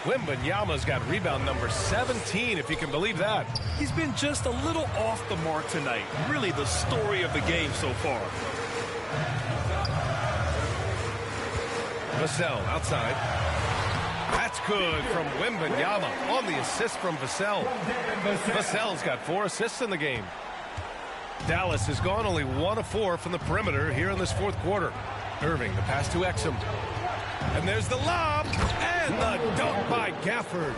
Wembanyama's got rebound number 17, if you can believe that. He's been just a little off the mark tonight. Really the story of the game so far. Vassell outside. That's good from Wembanyama on the assist from Vassell. Vassell's got 4 assists in the game. Dallas has gone only 1 of 4 from the perimeter here in this fourth quarter. Irving, the pass to Exum. And there's the lob and the dunk by Gafford.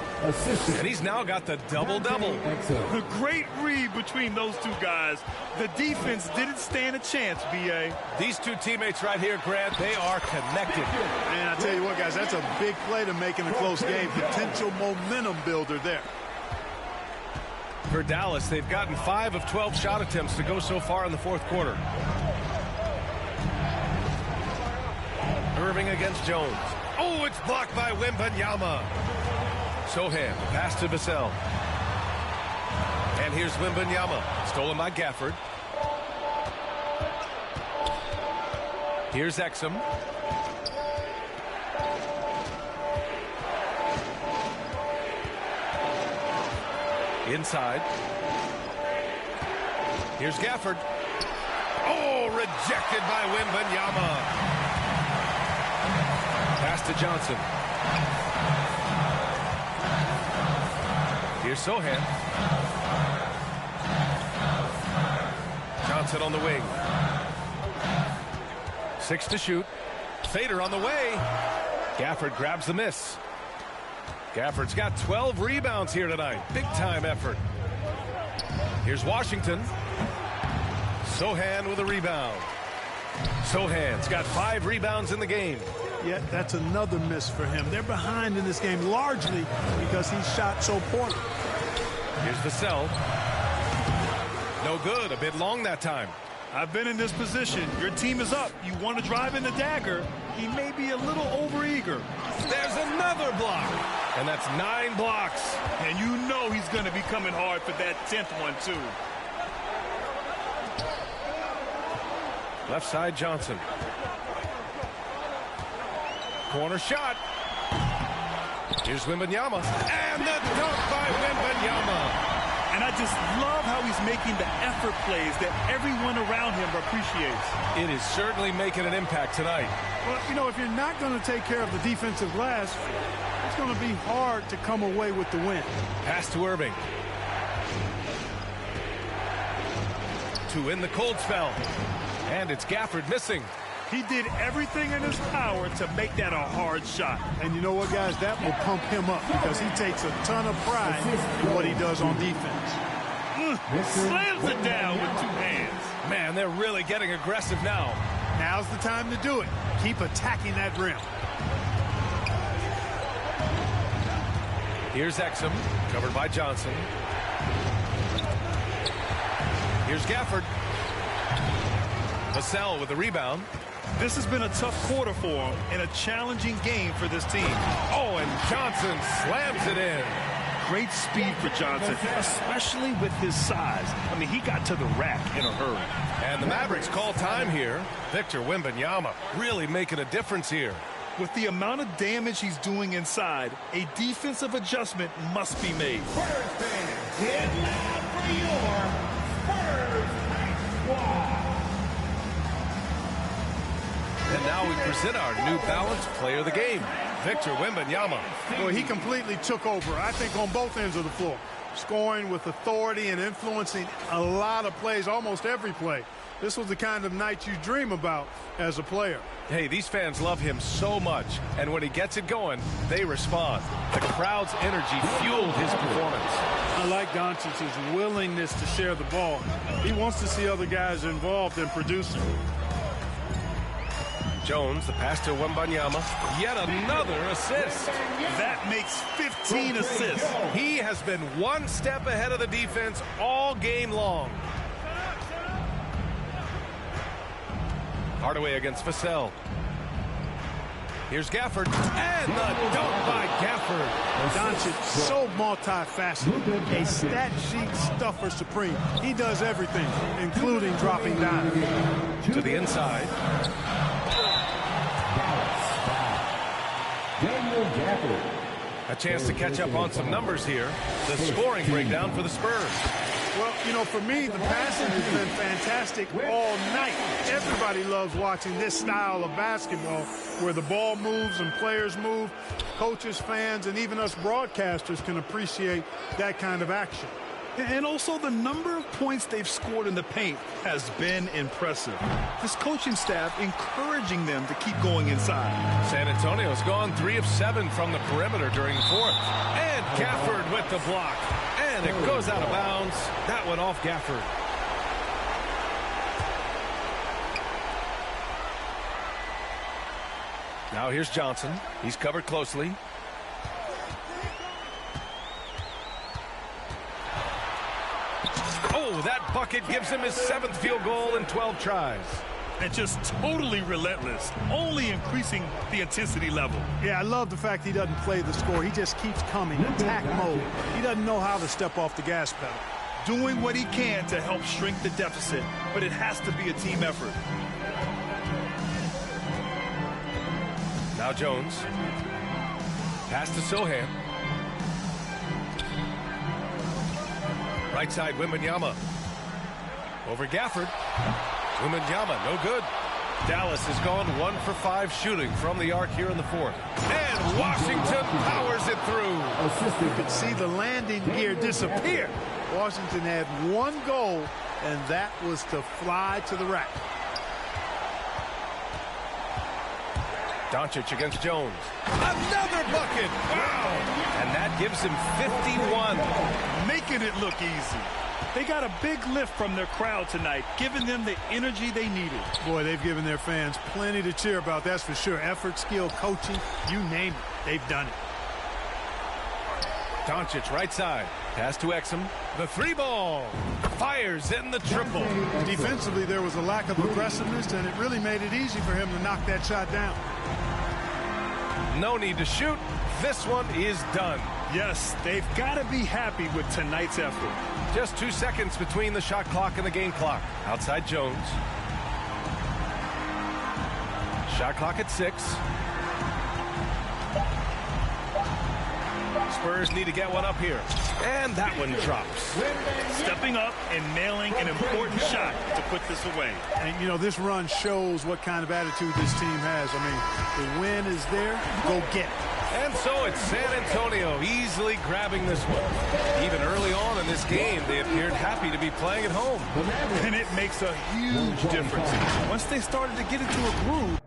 And he's now got the double-double. A great read between those two guys. The defense didn't stand a chance, B.A. These two teammates right here, Grant, they are connected. And I tell you what, guys, that's a big play to make in a close game. Potential momentum builder there. For Dallas, they've gotten 5 of 12 shot attempts to go so far in the fourth quarter. Irving against Jones. Oh, it's blocked by Wembanyama. Sohan, pass to Vassell. And here's Wembanyama, stolen by Gafford. Here's Exum. Inside. Here's Gafford. Oh, rejected by Wembanyama. Pass to Johnson. Here's Sohan. Johnson on the wing. 6 to shoot. Fader on the way. Gafford grabs the miss. Gafford's got 12 rebounds here tonight. Big time effort. Here's Washington. Sohan with a rebound. Sohan's got 5 rebounds in the game. Yeah, that's another miss for him. They're behind in this game largely because he shot so poorly. Here's Vassell. No good. A bit long that time. I've been in this position. Your team is up. You want to drive in the dagger. He may be a little overeager. There's another block. And that's 9 blocks. And you know he's going to be coming hard for that 10th one, too. Left side, Johnson. Corner shot. Here's Wembanyama. And the dunk by Wembanyama. And I just love how he's making the effort plays that everyone around him appreciates. It is certainly making an impact tonight. Well, you know, if you're not going to take care of the defensive glass, it's going to be hard to come away with the win. Pass to Irving. To in the cold spell. And it's Gafford missing. He did everything in his power to make that a hard shot. And you know what, guys? That will pump him up because he takes a ton of pride in what he does on defense. Slams it down with 2 hands. Man, they're really getting aggressive now. Now's the time to do it. Keep attacking that rim. Here's Exum, covered by Johnson. Here's Gafford. Vassell with the rebound. This has been a tough quarter for him and a challenging game for this team. Oh, and Johnson slams it in. Great speed for Johnson, especially with his size. I mean, he got to the rack in a hurry. And the Mavericks call time here. Victor Wembanyama really making a difference here. With the amount of damage he's doing inside, a defensive adjustment must be made. Spurs fans, get loud for your Spurs Night Squad. And now we present our New Balance Player of the Game, Victor Wembanyama. Boy, he completely took over, I think, on both ends of the floor. scoring with authority and influencing a lot of plays, almost every play. This was the kind of night you dream about as a player. Hey, these fans love him so much, and when he gets it going, they respond. The crowd's energy fueled his performance. I like Doncic's willingness to share the ball. He wants to see other guys involved in producing. Jones, the pass to Wembanyama, yet another assist. That makes 15 assists. He has been one step ahead of the defense all game long. Hardaway against Vassell. Here's Gafford, and the dunk by Gafford. Doncic, so multifaceted, a stat sheet stuffer supreme. He does everything, including dropping down. To the inside. A chance to catch up on some numbers here. The scoring breakdown for the Spurs. Well, you know, for me, the passing has been fantastic all night. Everybody loves watching this style of basketball where the ball moves and players move. Coaches, fans, and even us broadcasters can appreciate that kind of action. And also the number of points they've scored in the paint has been impressive. This coaching staff encouraging them to keep going inside. San Antonio's gone 3 of 7 from the perimeter during the fourth. And Gafford with the block. And it goes out of bounds. That went off Gafford. Now here's Johnson. He's covered closely. Oh, that bucket gives him his 7th field goal in 12 tries. And just totally relentless, only increasing the intensity level. Yeah, I love the fact he doesn't play the score. He just keeps coming, attack mode. He doesn't know how to step off the gas pedal. Doing what he can to help shrink the deficit, but it has to be a team effort. Now Jones. Pass to Sohan. Right side, Wembanyama. Over Gafford. Wembanyama, no good. Dallas has gone 1 for 5 shooting from the arc here in the fourth. And Washington powers it through. You could see the landing gear disappear. Washington had 1 goal, and that was to fly to the rack. Doncic against Jones. Another bucket! Wow! And that gives him 51. Making it look easy. They got a big lift from their crowd tonight, giving them the energy they needed. Boy, they've given their fans plenty to cheer about, that's for sure. Effort, skill, coaching, you name it, they've done it. Doncic right side. Pass to Exum. The 3-ball. Fires in the triple. Defensively, there was a lack of aggressiveness, and it really made it easy for him to knock that shot down. No need to shoot. This one is done. Yes, they've got to be happy with tonight's effort. Just 2 seconds between the shot clock and the game clock. Outside Jones. Shot clock at 6. Spurs need to get one up here. And that one drops. Stepping up and nailing an important shot to put this away. And, you know, this run shows what kind of attitude this team has. I mean, the win is there, go get it. And so it's San Antonio easily grabbing this one. Even early on in this game, they appeared happy to be playing at home. And it makes a huge difference. Once they started to get into a groove,